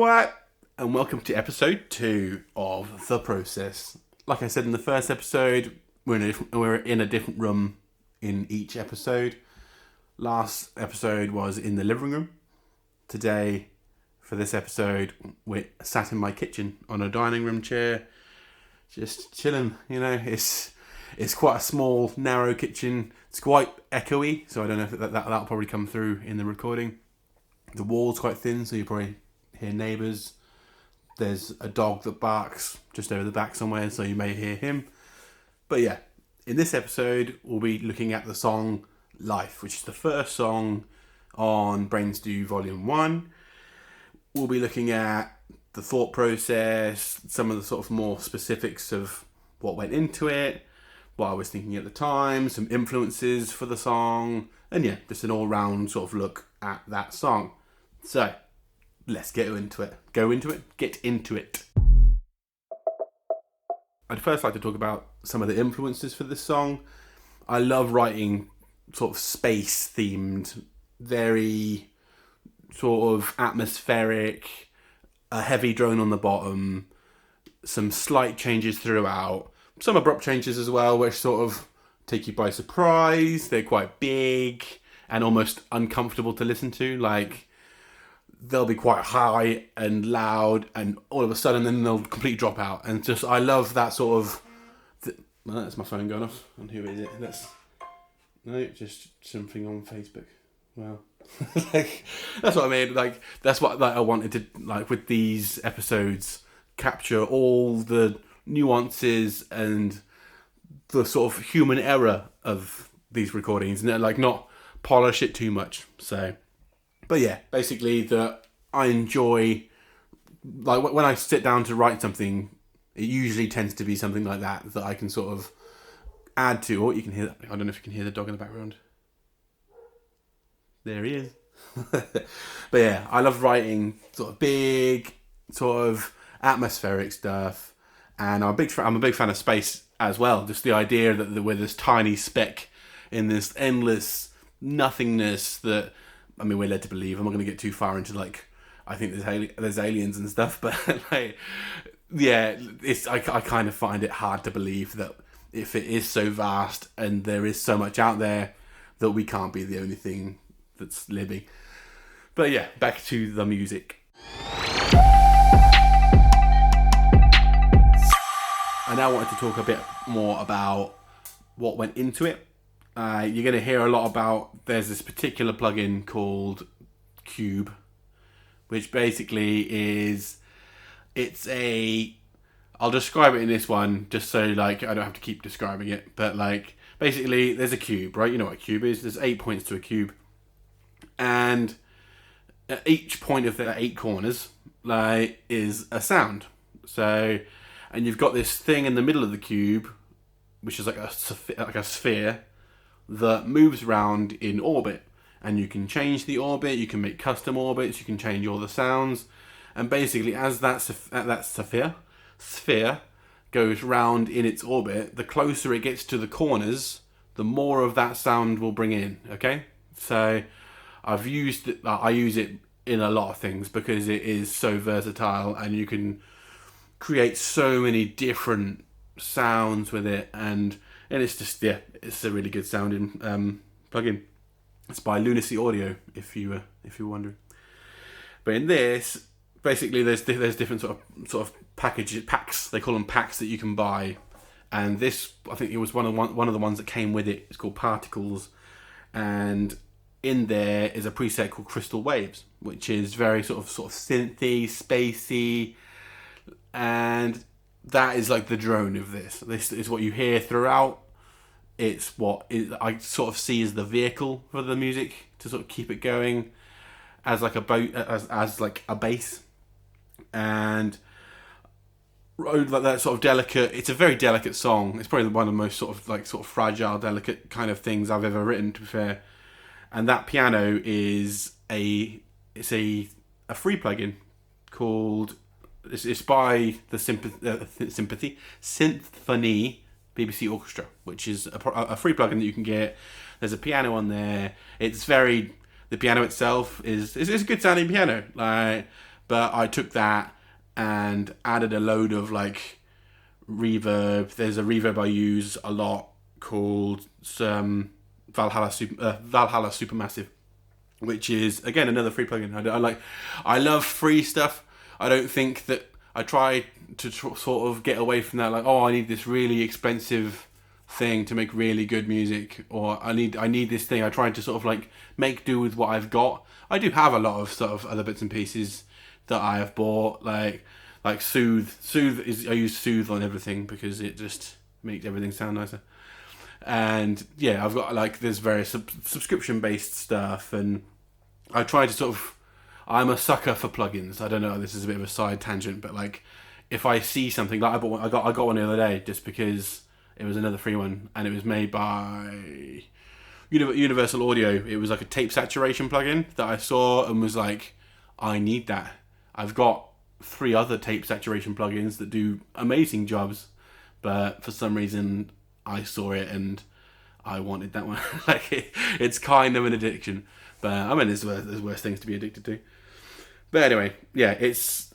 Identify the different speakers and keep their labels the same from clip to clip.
Speaker 1: What? And welcome to episode 2 of The Process. Like I said in the first episode, we're in a different room in each episode. Last episode was in the living room. Today, for this episode, we're sat in my kitchen on a dining room chair, just chilling. You know, it's quite a small, narrow kitchen. It's quite echoey, so I don't know if that'll probably come through in the recording. The wall's quite thin, so you probably hear neighbours. There's a dog that barks just over the back somewhere, so you may hear him. But yeah, in this episode, we'll be looking at the song Life, which is the first song on Brain Stew Volume 1. We'll be looking at the thought process, some of the sort of more specifics of what went into it, what I was thinking at the time, some influences for the song, and yeah, just an all-round sort of look at that song. So, let's get into it. Get into it. I'd first like to talk about some of the influences for this song. I love writing sort of space-themed, very sort of atmospheric, a heavy drone on the bottom, some slight changes throughout, some abrupt changes as well, which sort of take you by surprise. They're quite big and almost uncomfortable to listen to. Like, they'll be quite high and loud, and all of a sudden then they'll completely drop out. And just, I love that sort of... Well, that's my phone going off. And who is it? No, just something on Facebook. Well, that's what I mean. Like, that's what I wanted to, like, with these episodes, capture all the nuances and the sort of human error of these recordings, and like not polish it too much. So, but yeah, basically that I enjoy, like when I sit down to write something, it usually tends to be something like that I can sort of add to. Or you can hear, I don't know if you can hear the dog in the background. There he is. But yeah, I love writing sort of big, sort of atmospheric stuff, and I'm a big fan of space as well. Just the idea that we're this tiny speck in this endless nothingness that, I mean, we're led to believe. I'm not going to get too far into, like, I think there's aliens and stuff, but like, yeah, I kind of find it hard to believe that if it is so vast and there is so much out there, that we can't be the only thing that's living. But yeah, back to the music. I now wanted to talk a bit more about what went into it. You're going to hear a lot about, there's this particular plugin called Cube, which basically is, I'll describe it in this one just so like I don't have to keep describing it, but like basically there's a cube, right? You know what a cube is? There's 8 points to a cube, and at each point of the 8 corners like is a sound. So, and you've got this thing in the middle of the cube, which is like a sphere that moves around in orbit, and you can change the orbit, you can make custom orbits, you can change all the sounds, and basically as that sphere goes round in its orbit, the closer it gets to the corners, the more of that sound will bring in. Okay, so I use it in a lot of things because it is so versatile, and you can create so many different sounds with it, and it's just, yeah, it's a really good sounding plugin. It's by Lunacy Audio, if you were wondering. But in this, basically, there's different sort of packs. They call them packs that you can buy, and this, I think it was one of the ones that came with it. It's called Particles, and in there is a preset called Crystal Waves, which is very sort of synthy, spacey, and that is like the drone of this. This is what you hear throughout. It's what I sort of see as the vehicle for the music to sort of keep it going as like as like a bass, and like that sort of delicate. It's a very delicate song. It's probably one of the most sort of fragile, delicate kind of things I've ever written, to be fair. And that piano is a free plugin called. It's by the Symphony BBC Orchestra, which is a free plugin that you can get. There's a piano on there. The piano itself is a good sounding piano, like, But I took that and added a load of like reverb. There's a reverb I use a lot called Valhalla Supermassive, which is again another free plugin. I love free stuff. I don't think that I try to sort of get away from that. Like, oh, I need this really expensive thing to make really good music, or I need this thing. I try to sort of like make do with what I've got. I do have a lot of sort of other bits and pieces that I have bought, like Soothe. I use Soothe on everything because it just makes everything sound nicer. And yeah, I've got like there's various subscription based stuff, and I try to sort of. I'm a sucker for plugins. I don't know. This is a bit of a side tangent, but like if I see something like I got one the other day just because it was another free one, and it was made by Universal Audio. It was like a tape saturation plugin that I saw and was like, I need that. I've got 3 other tape saturation plugins that do amazing jobs, but for some reason I saw it and I wanted that one. Like it's kind of an addiction, but I mean there's worse things to be addicted to. But anyway, yeah, it's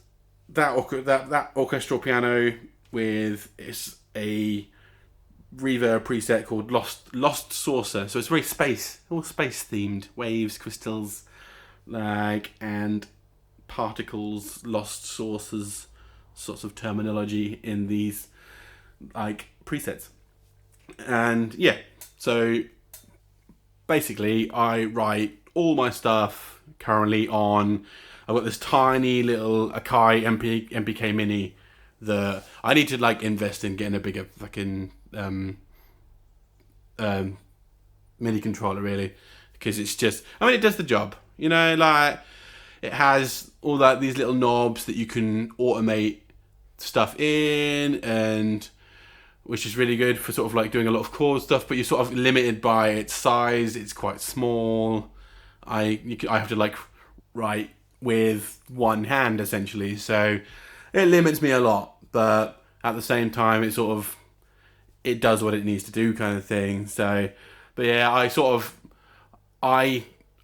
Speaker 1: that orchestral piano with it's a reverb preset called Lost Saucer. So it's very all space themed, waves, crystals, like and particles, lost sources, sorts of terminology in these like presets. And yeah, so basically I write all my stuff currently on. I've got this tiny little Akai MPK Mini that I need to like invest in getting a bigger fucking MIDI controller really, because it's just, I mean, it does the job, you know, like it has all that these little knobs that you can automate stuff in, and which is really good for sort of like doing a lot of chord stuff, but you're sort of limited by its size. It's quite small. I have to like write with one hand essentially, so it limits me a lot, but at the same time it does what it needs to do kind of thing. So but yeah, I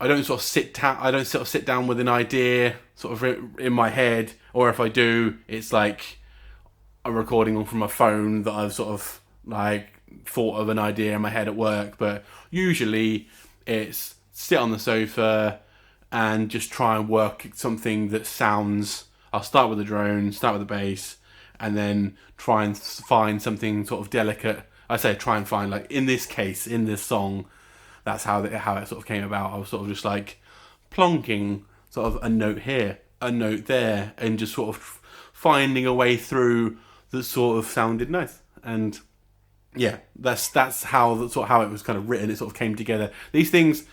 Speaker 1: don't sort of sit down with an idea sort of in my head, or if I do, it's like a recording from a phone that I've sort of like thought of an idea in my head at work. But usually it's sit on the sofa and just try and work something that sounds. I'll start with the drone, start with the bass, and then try and find something sort of delicate. I say try and find, like in this case, in this song, that's how it sort of came about. I was sort of just like plonking sort of a note here, a note there, and just sort of finding a way through that sort of sounded nice. And yeah, that's how it was kind of written. It sort of came together. These things,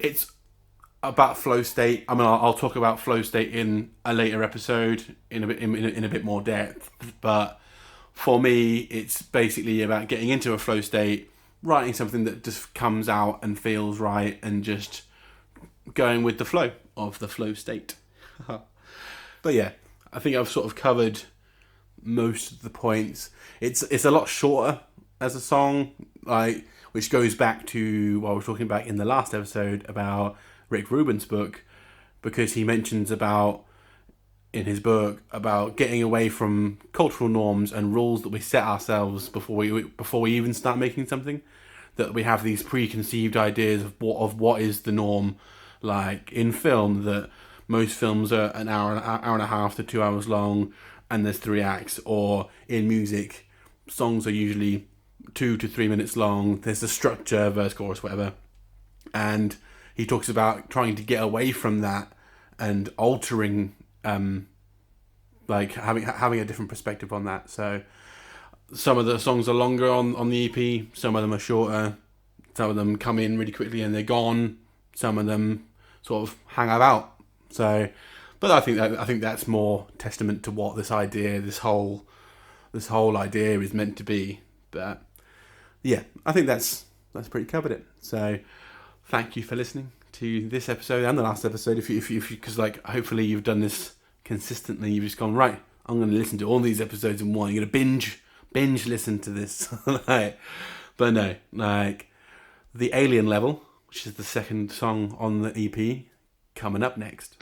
Speaker 1: it's about flow state. I mean, I'll talk about flow state in a later episode in a bit more depth. But for me, it's basically about getting into a flow state, writing something that just comes out and feels right, and just going with the flow of the flow state. But yeah, I think I've sort of covered most of the points. It's a lot shorter as a song, like, which goes back to what I was talking about in the last episode about Rick Rubin's book, because he mentions in his book about getting away from cultural norms and rules that we set ourselves before we even start making something. That we have these preconceived ideas of what is the norm, like in film, that most films are an hour and a half to 2 hours long, and there's 3 acts. Or in music, songs are usually 2 to 3 minutes long. There's a structure, verse, chorus, whatever. And he talks about trying to get away from that and altering, like having a different perspective on that. So some of the songs are longer on the EP, some of them are shorter, some of them come in really quickly and they're gone, some of them sort of hang about. So, but I think that's more testament to what this whole idea is meant to be. But yeah, I think that's pretty covered it. So thank you for listening to this episode and the last episode. If you because like hopefully you've done this consistently. You've just gone, right, I'm going to listen to all these episodes in one. You're going to binge listen to this. Like, but no, like the Alien Level, which is the second song on the EP, coming up next.